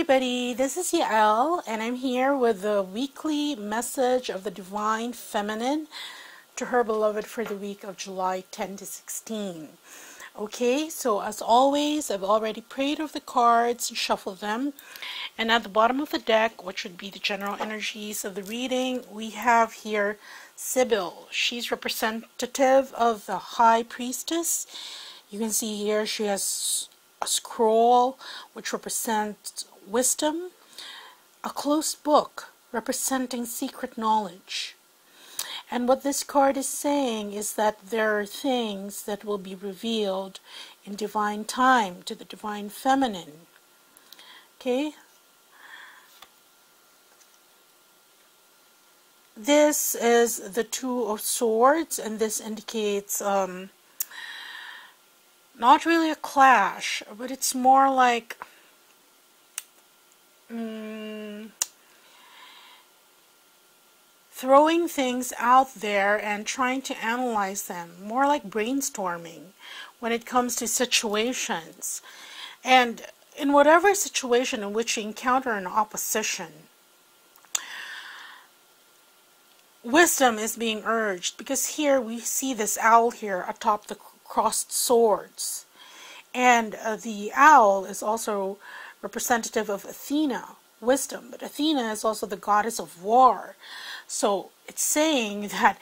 everybody, this is Yael and I'm here with the weekly message of the Divine Feminine to her beloved for the week of July 10 to 16. Okay, so as always, I've already prayed over the cards and shuffled them. And at the bottom of the deck, which would be the general energies of the reading, we have here Sybil. She's representative of the High Priestess. You can see here she has a scroll which represents wisdom, a closed book representing secret knowledge. And what this card is saying is that there are things that will be revealed in divine time to the Divine Feminine. Okay? This is the Two of Swords, and this indicates not really a clash, but it's more like throwing things out there and trying to analyze them, more like brainstorming when it comes to situations. And in whatever situation in which you encounter an opposition, wisdom is being urged, because here we see this owl here atop the crossed swords, and the owl is also representative of Athena, wisdom, but Athena is also the goddess of war. So it's saying that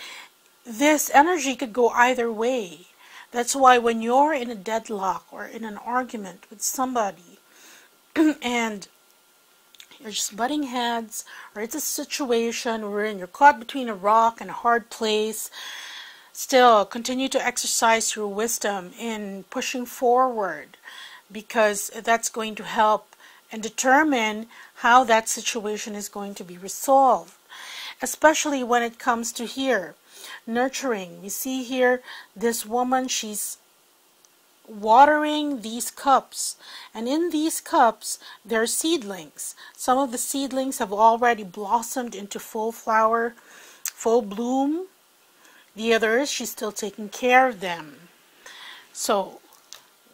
this energy could go either way. That's why when you're in a deadlock or in an argument with somebody and you're just butting heads, or it's a situation wherein you're caught between a rock and a hard place, still continue to exercise your wisdom in pushing forward, because that's going to help and determine how that situation is going to be resolved. Especially when it comes to here, nurturing. We see here this woman, she's watering these cups, and in these cups there are seedlings. Some of the seedlings have already blossomed into full flower, full bloom. The others, she's still taking care of them. So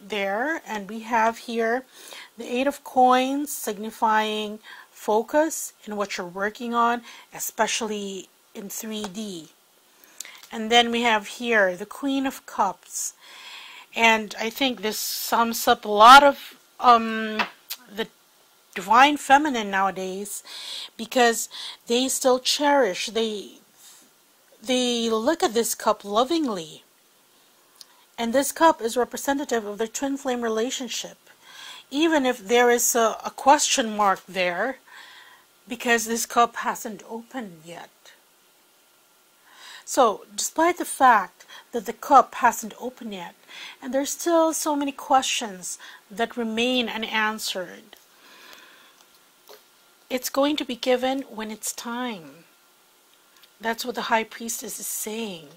there, and we have here the Eight of Coins, signifying focus in what you're working on, especially in 3D. And then we have here the Queen of Cups, and I think this sums up a lot of the Divine Feminine nowadays, because they still cherish, they look at this cup lovingly, and this cup is representative of their twin flame relationship, even if there is a question mark there, because this cup hasn't opened yet. So despite the fact that the cup hasn't opened yet, and there's still so many questions that remain unanswered, it's going to be given when it's time. That's what the High Priestess is saying.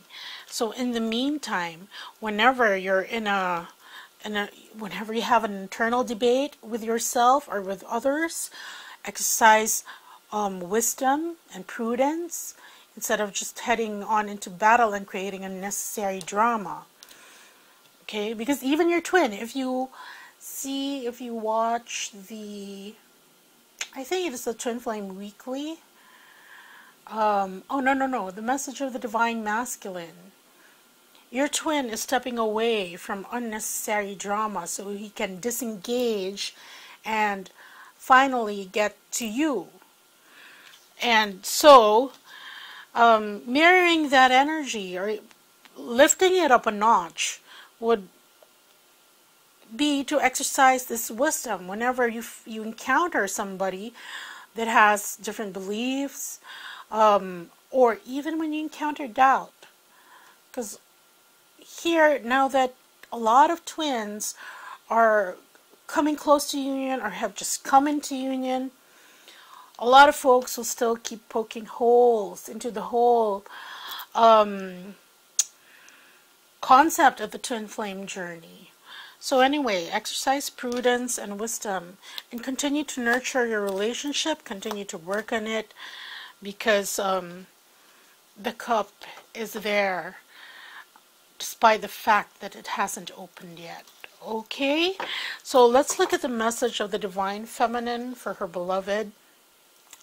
So in the meantime, whenever you're whenever you have an internal debate with yourself or with others, exercise wisdom and prudence instead of just heading on into battle and creating unnecessary drama. Okay, because even your twin, if you watch the, I think it is the Twin Flame Weekly. Oh no, the Message of the Divine Masculine. Your twin is stepping away from unnecessary drama so he can disengage and finally get to you. And so, mirroring that energy or lifting it up a notch would be to exercise this wisdom whenever you encounter somebody that has different beliefs, or even when you encounter doubt. Because here, now that a lot of twins are coming close to union or have just come into union, a lot of folks will still keep poking holes into the whole concept of the twin flame journey. So anyway, exercise prudence and wisdom and continue to nurture your relationship, continue to work on it, because the cup is there despite the fact that it hasn't opened yet. Okay, so let's look at the message of the Divine Feminine for her beloved.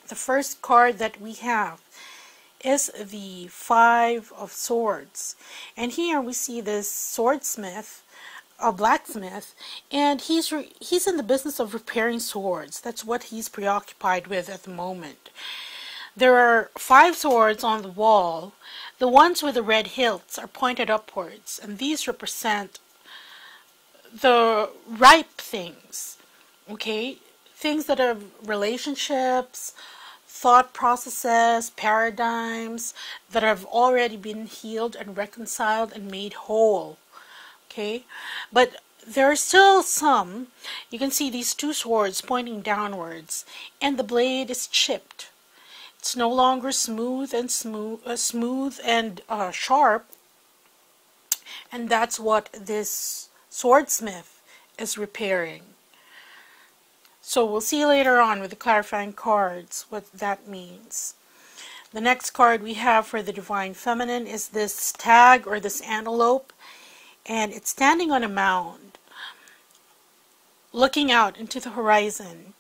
The first card that we have is the Five of Swords. And here we see this swordsmith, a blacksmith, and he's in the business of repairing swords. That's what he's preoccupied with at the moment. There are 5 swords on the wall. The ones with the red hilts are pointed upwards, and these represent the ripe things, okay? Things that are relationships, thought processes, paradigms that have already been healed and reconciled and made whole, okay? But there are still some. You can see these 2 swords pointing downwards, and the blade is chipped. It's no longer smooth and sharp, and that's what this swordsmith is repairing. So we'll see later on with the clarifying cards what that means. The next card we have for the Divine Feminine is this stag or this antelope, and it's standing on a mound looking out into the horizon.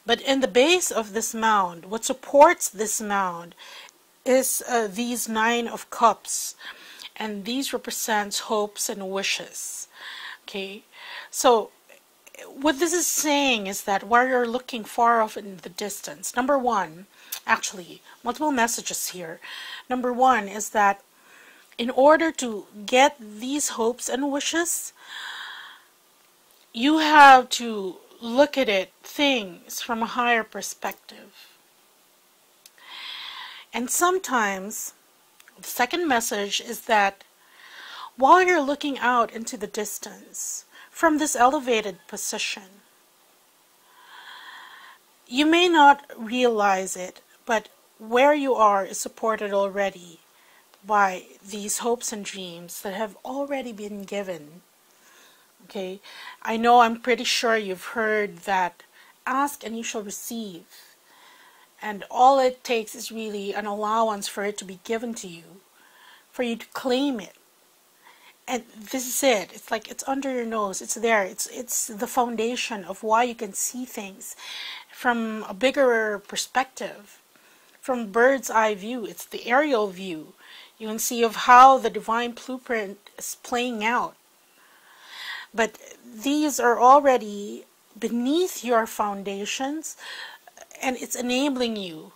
But in the base of this mound, what supports this mound is these 9 of Cups, and these represents hopes and wishes. Okay, so what this is saying is that while you're looking far off in the distance, number one, actually, multiple messages here. Number one is that in order to get these hopes and wishes, you have to look at things from a higher perspective. And sometimes, the second message is that while you're looking out into the distance from this elevated position, you may not realize it, but where you are is supported already by these hopes and dreams that have already been given. Okay, I know, I'm pretty sure you've heard that ask and you shall receive. And all it takes is really an allowance for it to be given to you, for you to claim it. And this is it. It's like it's under your nose. It's there. It's the foundation of why you can see things from a bigger perspective, from bird's eye view. It's the aerial view. You can see of how the divine blueprint is playing out. But these are already beneath your foundations, and it's enabling you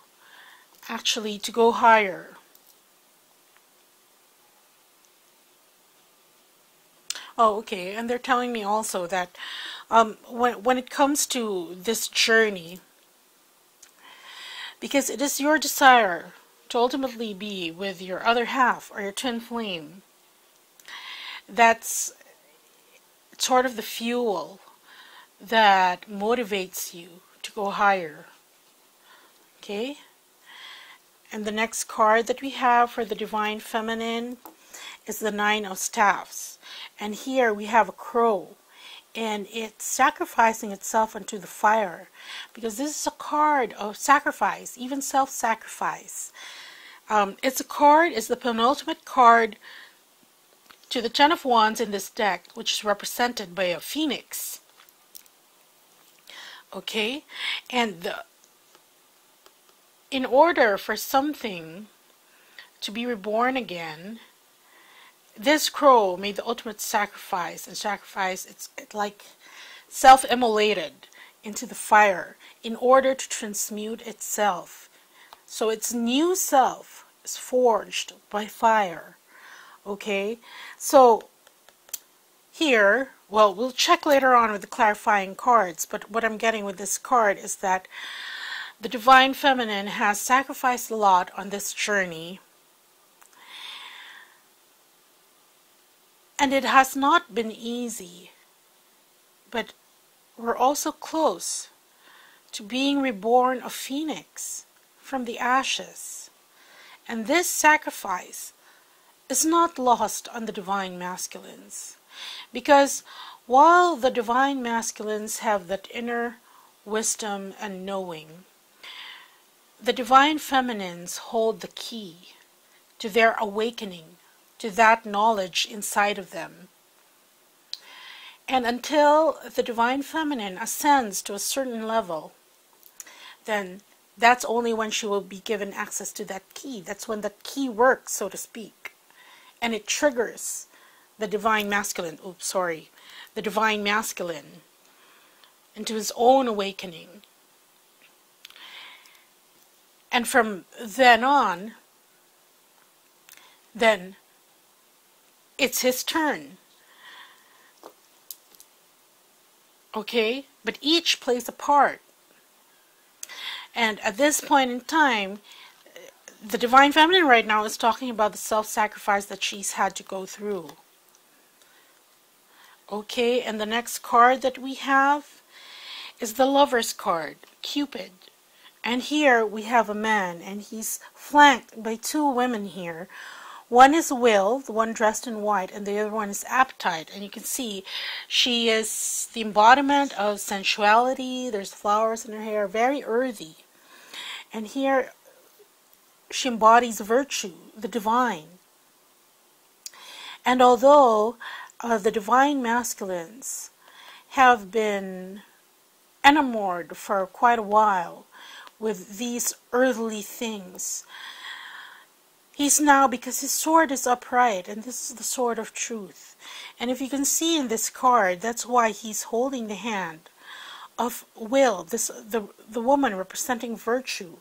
actually to go higher. Oh, okay, and they're telling me also that when it comes to this journey, because it is your desire to ultimately be with your other half or your twin flame, that's sort of the fuel that motivates you to go higher. Okay? And the next card that we have for the Divine Feminine is the 9 of Staffs. And here we have a crow, and it's sacrificing itself into the fire, because this is a card of sacrifice, even self-sacrifice. It's the penultimate card to the 10 of Wands in this deck, which is represented by a phoenix. Okay? And in order for something to be reborn again, this crow made the ultimate sacrifice, and it's like self-immolated into the fire in order to transmute itself. So its new self is forged by fire. Okay, so here, well, we'll check later on with the clarifying cards, but what I'm getting with this card is that the Divine Feminine has sacrificed a lot on this journey, and it has not been easy, but we're also close to being reborn a phoenix from the ashes. And this sacrifice is not lost on the Divine Masculines, because while the Divine Masculines have that inner wisdom and knowing, the Divine Feminines hold the key to their awakening, to that knowledge inside of them. And until the Divine Feminine ascends to a certain level, then that's only when she will be given access to that key. That's when that key works, so to speak. And it triggers the Divine Masculine, the Divine Masculine into his own awakening. And from then on, then it's his turn. Okay? But each plays a part. And at this point in time, the Divine Feminine right now is talking about the self-sacrifice that she's had to go through. Okay, and the next card that we have is the Lover's card, Cupid. And here we have a man, and he's flanked by two women here. One is Will, the one dressed in white, and the other one is Appetite. And you can see she is the embodiment of sensuality. There's flowers in her hair, very earthy. And here she embodies virtue, the divine. And although the Divine Masculines have been enamored for quite a while with these earthly things, he's now, because his sword is upright, and this is the sword of truth. And if you can see in this card, that's why he's holding the hand of Will, the woman representing virtue.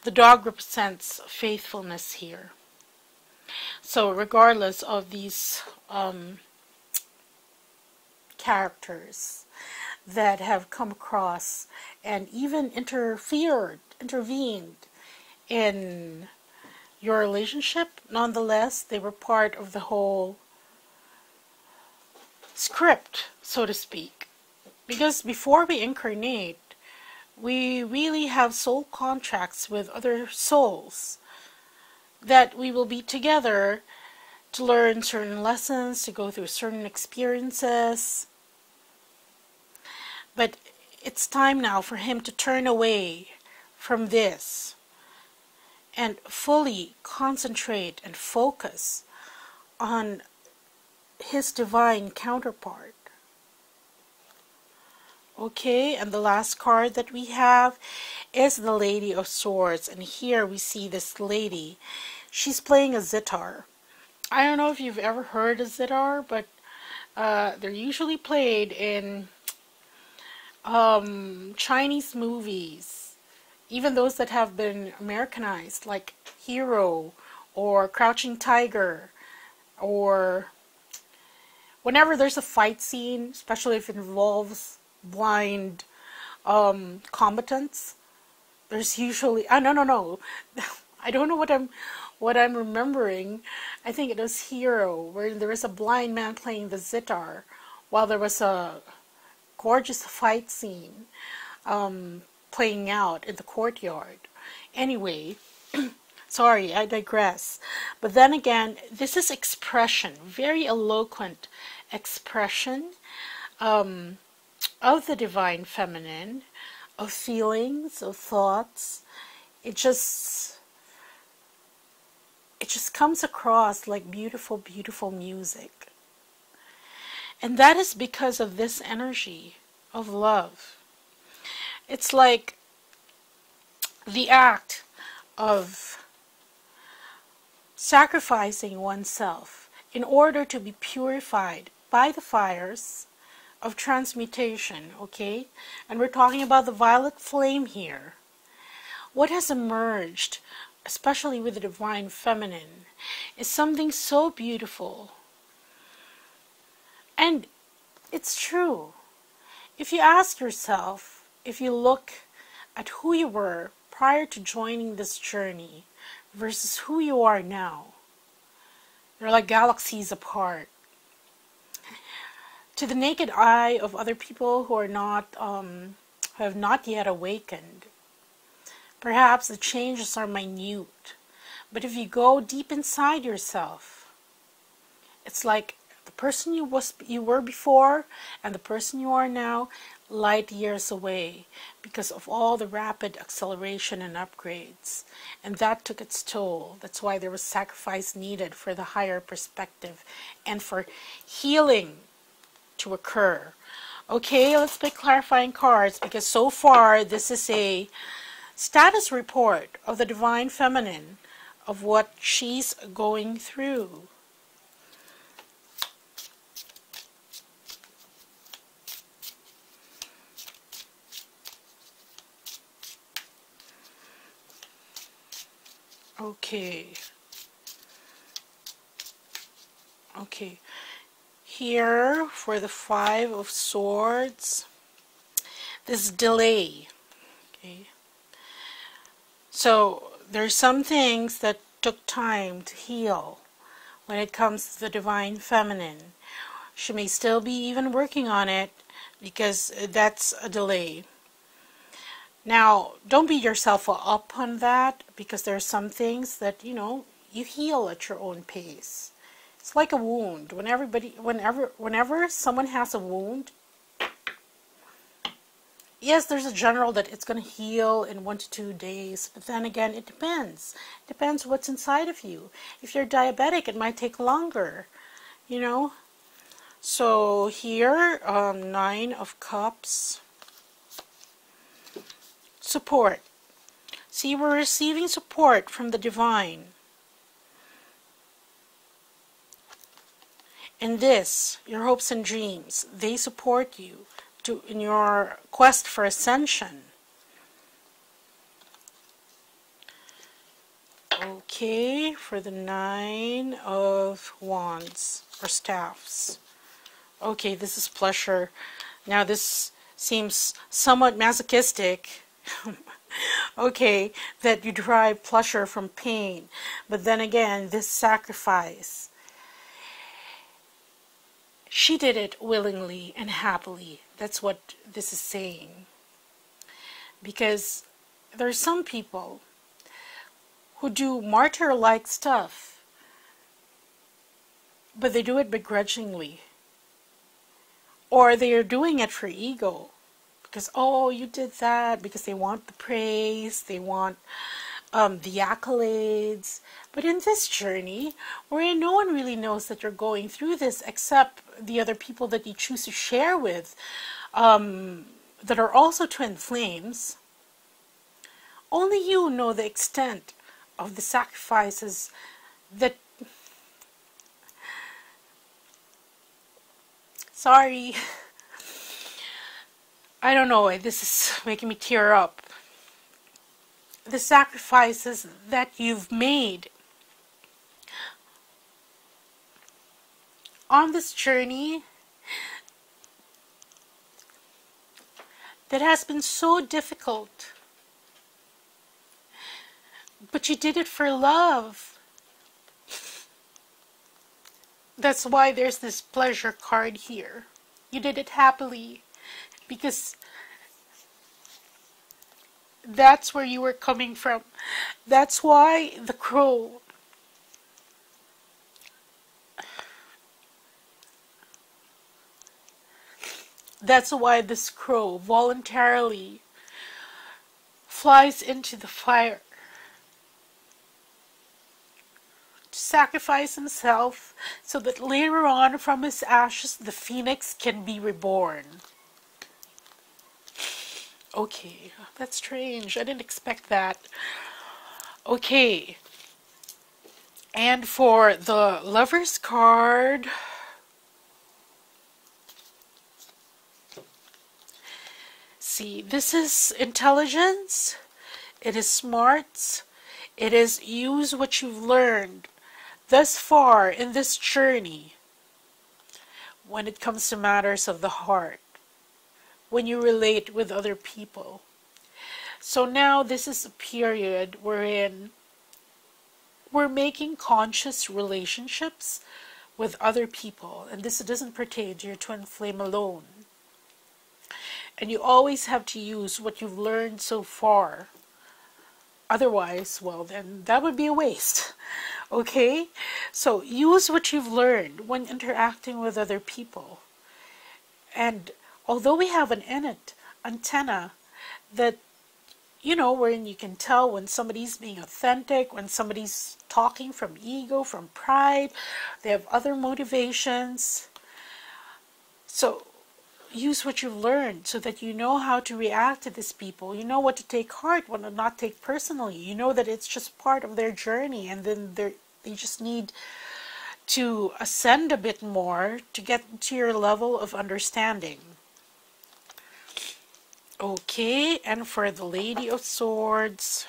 The dog represents faithfulness here. So regardless of these characters that have come across and even intervened in your relationship, nonetheless, they were part of the whole script, so to speak. Because before we incarnate, we really have soul contracts with other souls that we will be together to learn certain lessons, to go through certain experiences. But it's time now for him to turn away from this and fully concentrate and focus on his divine counterpart. Okay, and the last card that we have is the Lady of Swords. And here we see this lady. She's playing a zither. I don't know if you've ever heard of zither, but they're usually played in Chinese movies. Even those that have been Americanized, like Hero or Crouching Tiger, or whenever there's a fight scene, especially if it involves blind combatants, there's usually no I don't know what I'm remembering. I think it was Hero, where there is a blind man playing the zither while there was a gorgeous fight scene playing out in the courtyard. Anyway, sorry, I digress. But then again, this is expression, very eloquent expression of the Divine Feminine, of feelings, of thoughts. It just comes across like beautiful, beautiful music. And that is because of this energy of love. It's like the act of sacrificing oneself in order to be purified by the fires of transmutation, okay? And we're talking about the violet flame here. What has emerged, especially with the Divine Feminine, is something so beautiful. And it's true. If you ask yourself, if you look at who you were prior to joining this journey versus who you are now, they're like galaxies apart. To the naked eye of other people who are not, who have not yet awakened, perhaps the changes are minute. But if you go deep inside yourself, it's like the person you were before and the person you are now, light years away, because of all the rapid acceleration and upgrades. And that took its toll. That's why there was sacrifice needed for the higher perspective and for healing to occur. Okay, let's pick clarifying cards, because so far this is a status report of the Divine Feminine, of what she's going through. Okay. Okay. Here for the Five of Swords, this delay. Okay. So there's some things that took time to heal when it comes to the Divine Feminine. She may still be even working on it, because that's a delay. Now, don't beat yourself up on that, because there are some things that, you heal at your own pace. It's like a wound. Whenever someone has a wound, yes, there's a general that it's going to heal in 1 to 2 days, but then again, it depends. It depends what's inside of you. If you're diabetic, it might take longer, So here, 9 of Cups. Support. See, we're receiving support from the Divine. In this, your hopes and dreams, they support you in your quest for ascension. Okay, for the 9 of Wands, or Staffs. Okay, this is pleasure. Now this seems somewhat masochistic. Okay, that you derive pleasure from pain. But then again, this sacrifice, she did it willingly and happily. That's what this is saying. Because there are some people who do martyr-like stuff, but they do it begrudgingly. Or they are doing it for ego. Because, oh, you did that, because they want the praise, they want the accolades. But in this journey, wherein no one really knows that you're going through this except the other people that you choose to share with, that are also twin flames, only you know the extent of the sacrifices that... Sorry. I don't know, this is making me tear up. The sacrifices that you've made on this journey that has been so difficult, but you did it for love. That's why there's this pleasure card here. You did it happily, because that's where you were coming from. That's why the crow. That's why this crow voluntarily flies into the fire to sacrifice himself so that later on from his ashes the phoenix can be reborn. Okay, that's strange. I didn't expect that. Okay. And for the Lover's card, see, this is intelligence. It is smarts. It is use what you've learned thus far in this journey when it comes to matters of the heart, when you relate with other people. So now this is a period wherein we're making conscious relationships with other people, and this doesn't pertain to your twin flame alone. And you always have to use what you've learned so far. Otherwise, well, then that would be a waste. Okay? So use what you've learned when interacting with other people. And although we have an antenna that, wherein you can tell when somebody's being authentic, when somebody's talking from ego, from pride, they have other motivations. So use what you've learned so that you know how to react to these people. You know what to take heart, what to not take personally. You know that it's just part of their journey, and then they just need to ascend a bit more to get to your level of understanding. Okay, and for the Lady of Swords.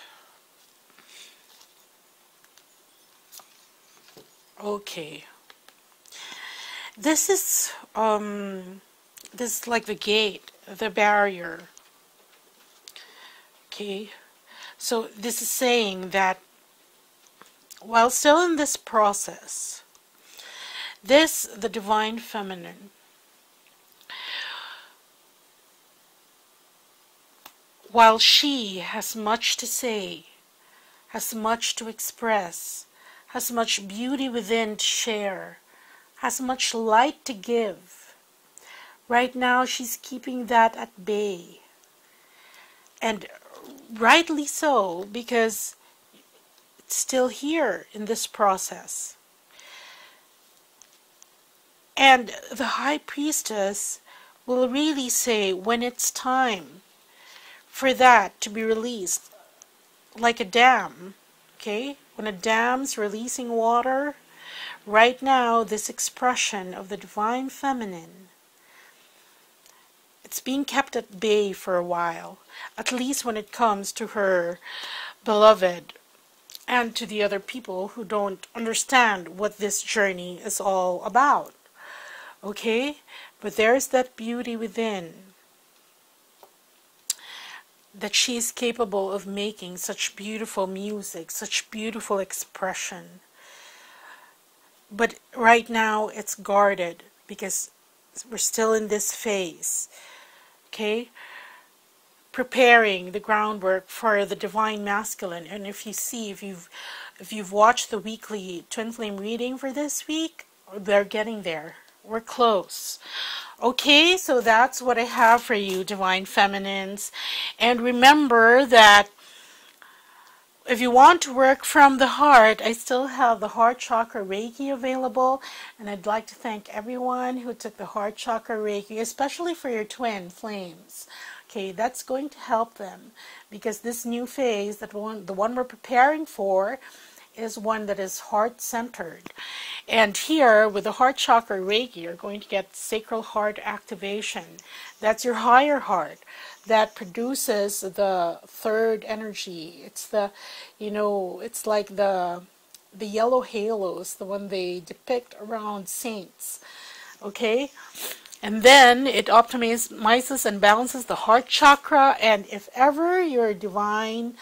Okay. This is like the gate, the barrier. Okay. So this is saying that while still in this process, the divine feminine, while she has much to say, has much to express, has much beauty within to share, has much light to give, right now she's keeping that at bay. And rightly so, because it's still here in this process. And the High Priestess will really say when it's time for that to be released, like a dam, okay? When a dam's releasing water, right now this expression of the divine feminine, it's being kept at bay for a while, at least when it comes to her beloved and to the other people who don't understand what this journey is all about. Okay? But there's that beauty within, that she is capable of making such beautiful music, such beautiful expression. But right now it's guarded because we're still in this phase. Okay? Preparing the groundwork for the divine masculine. And if you've watched the weekly twin flame reading for this week, they're getting there. We're close. Okay, so that's what I have for you, divine feminines. And remember that if you want to work from the heart, I still have the heart chakra Reiki available, and I'd like to thank everyone who took the heart chakra Reiki, especially for your twin flames. Okay, that's going to help them, because this new phase, the one we're preparing for, is one that is heart-centered. And here, with the heart chakra Reiki, you're going to get sacral heart activation. That's your higher heart that produces the third energy. It's the, it's like the yellow halos, the one they depict around saints. Okay? And then it optimizes and balances the heart chakra. And if ever your divine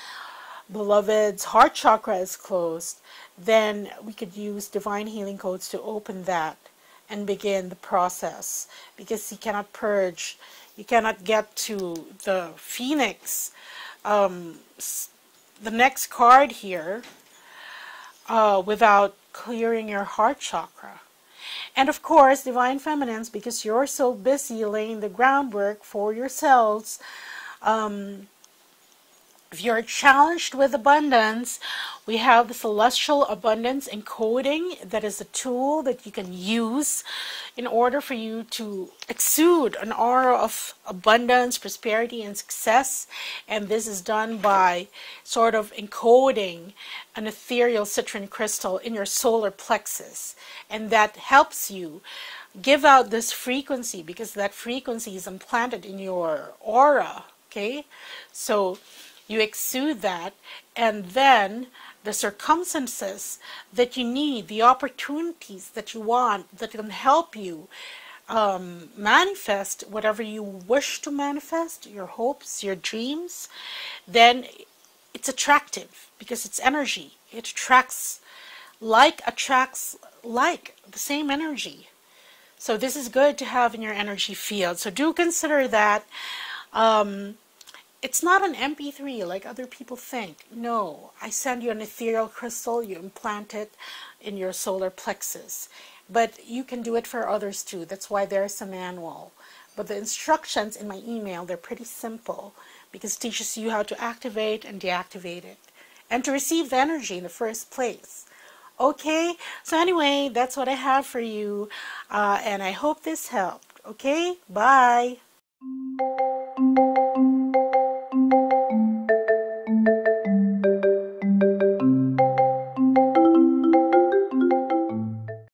beloved's heart chakra is closed, then we could use divine healing codes to open that and begin the process, because you cannot purge, you cannot get to the phoenix, the next card here, without clearing your heart chakra. And of course, divine feminines, because you're so busy laying the groundwork for yourselves, if you're challenged with abundance, we have the Celestial Abundance Encoding. That is a tool that you can use in order for you to exude an aura of abundance, prosperity, and success. And this is done by sort of encoding an ethereal citrine crystal in your solar plexus. And that helps you give out this frequency, because that frequency is implanted in your aura. Okay? So you exude that, and then the circumstances that you need, the opportunities that you want, that can help you manifest whatever you wish to manifest, your hopes, your dreams, then it's attractive, because it's energy. It attracts like, the same energy. So this is good to have in your energy field. So do consider that. It's not an MP3 like other people think. No, I send you an ethereal crystal, you implant it in your solar plexus. But you can do it for others too. That's why there's a manual. But the instructions in my email, they're pretty simple, because it teaches you how to activate and deactivate it, and to receive the energy in the first place. Okay, so anyway, that's what I have for you, and I hope this helped. Okay? Bye!